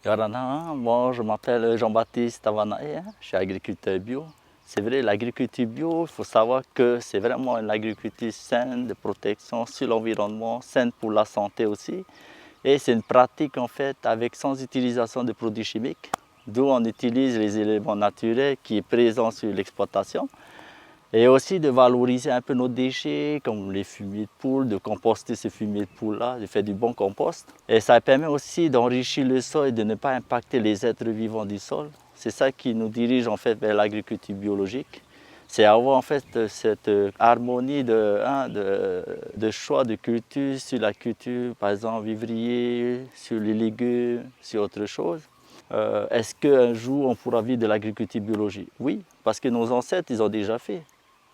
Yorana, moi je m'appelle Jean-Baptiste Tavanae, hein, je suis agriculteur bio. C'est vrai, l'agriculture bio, il faut savoir que c'est vraiment une agriculture saine, de protection sur l'environnement, saine pour la santé aussi. Et c'est une pratique en fait avec sans utilisation de produits chimiques, d'où on utilise les éléments naturels qui est présent sur l'exploitation. Et aussi de valoriser un peu nos déchets, comme les fumiers de poule, de composter ces fumiers de poule-là, de faire du bon compost. Et ça permet aussi d'enrichir le sol et de ne pas impacter les êtres vivants du sol. C'est ça qui nous dirige en fait vers l'agriculture biologique. C'est avoir en fait cette harmonie de choix de culture sur la culture, par exemple vivrier, sur les légumes, sur autre chose. Est-ce qu'un jour on pourra vivre de l'agriculture biologique? Oui, parce que nos ancêtres, ils ont déjà fait.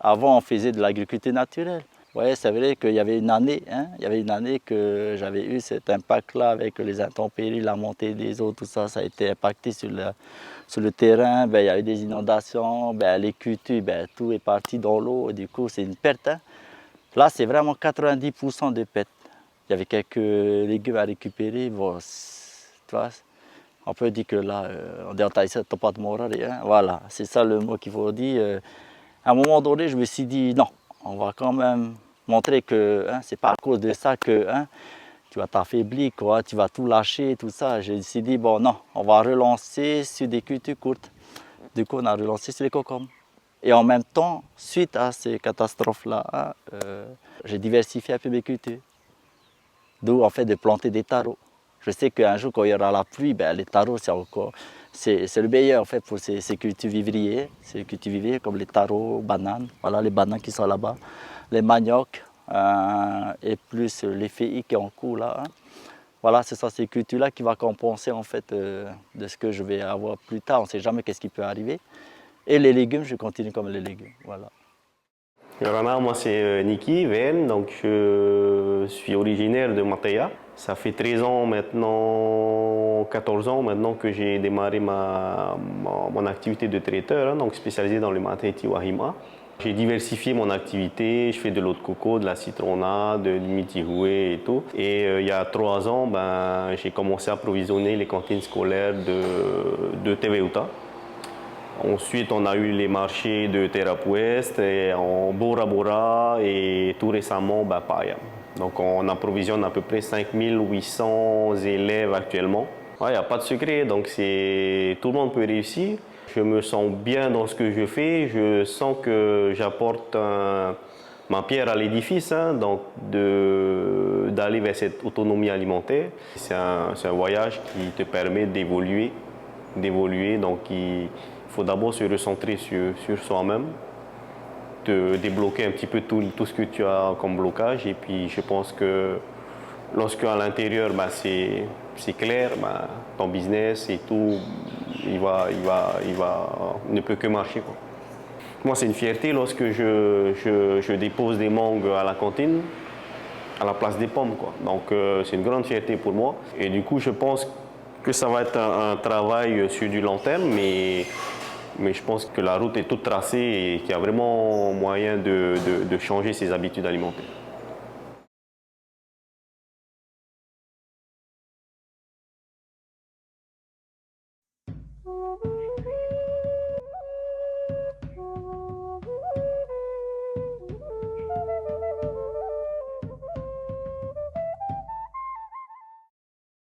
Avant, on faisait de l'agriculture naturelle. Ouais, c'est vrai qu'il y avait une année, il y avait une année que j'avais eu cet impact-là avec les intempéries, la montée des eaux, tout ça, ça a été impacté sur le terrain. Ben, il y a eu des inondations, ben, les cultures, ben, tout est parti dans l'eau. Du coup, c'est une perte. Là, c'est vraiment 90% de perte. Il y avait quelques légumes à récupérer. Bon, tu vois, on peut dire que là, on est en Thaïlande, pas de morale. Voilà, c'est ça le mot qu'il faut dire. À un moment donné, je me suis dit non, on va quand même montrer que c'est pas à cause de ça que tu vas t'affaiblir, quoi, tu vas tout lâcher, tout ça. Je me suis dit bon non, on va relancer sur des cultures courtes. Du coup, on a relancé sur les cocombes. Et en même temps, suite à ces catastrophes-là, j'ai diversifié un peu mes cultures. D'où en fait de planter des taros. Je sais qu'un jour, quand il y aura la pluie, ben, les taros, c'est le meilleur en fait pour ces cultures vivriers, ces cultures vivriers comme les taros, bananes, voilà les bananes qui sont là-bas, les maniocs et plus les feuilles qui sont en cours là. Voilà, c'est ça, ces cultures-là qui vont compenser en fait de ce que je vais avoir plus tard. On ne sait jamais qu'est-ce qui peut arriver. Et les légumes, je continue comme les légumes. Voilà. Yorana, moi c'est Niki Ven, donc je suis originaire de Mataya. Ça fait 13 ans maintenant, 14 ans maintenant que j'ai démarré mon activité de traiteur, donc spécialisé dans le maté Tiwahima. J'ai diversifié mon activité, je fais de l'eau de coco, de la citronnade, du mitihoué et tout. Et il y a 3 ans, j'ai commencé à approvisionner les cantines scolaires de Teveuta. Ensuite, on a eu les marchés de Terrapuest, en Bora Bora et tout récemment, Paya. Donc, on approvisionne à peu près 5800 élèves actuellement. Il n'y a pas de secret, donc tout le monde peut réussir. Je me sens bien dans ce que je fais, je sens que j'apporte ma pierre à l'édifice, donc d'aller vers cette autonomie alimentaire. C'est un voyage qui te permet d'évoluer, donc il faut d'abord se recentrer sur soi-même, te débloquer un petit peu tout ce que tu as comme blocage, et puis je pense que lorsque à l'intérieur c'est clair, ton business et tout, ne peut que marcher, quoi. Moi, c'est une fierté lorsque je dépose des mangues à la cantine, à la place des pommes, quoi. Donc, c'est une grande fierté pour moi. Et du coup, je pense que ça va être un travail sur du long terme, mais je pense que la route est toute tracée et qu'il y a vraiment moyen de changer ses habitudes alimentaires.